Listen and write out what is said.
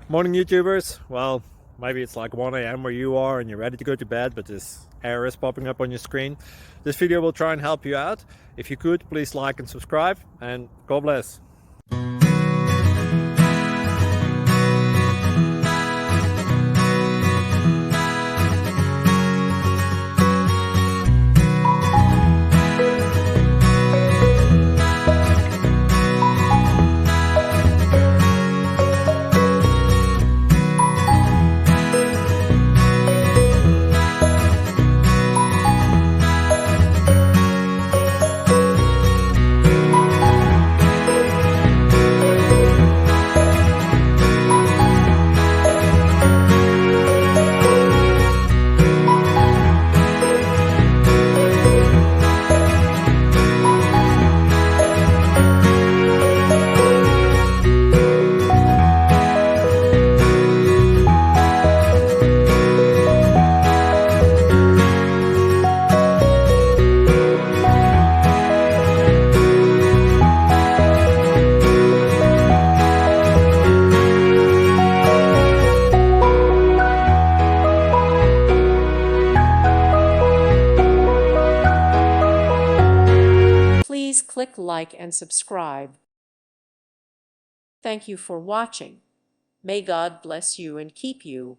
Morning, YouTubers. Well, maybe it's like 1 a.m. where you are and you're ready to go to bed, but this error is popping up on your screen. This video will try and help you out. If you could, please like and subscribe, and God bless. Please click like and subscribe. Thank you for watching. May God bless you and keep you.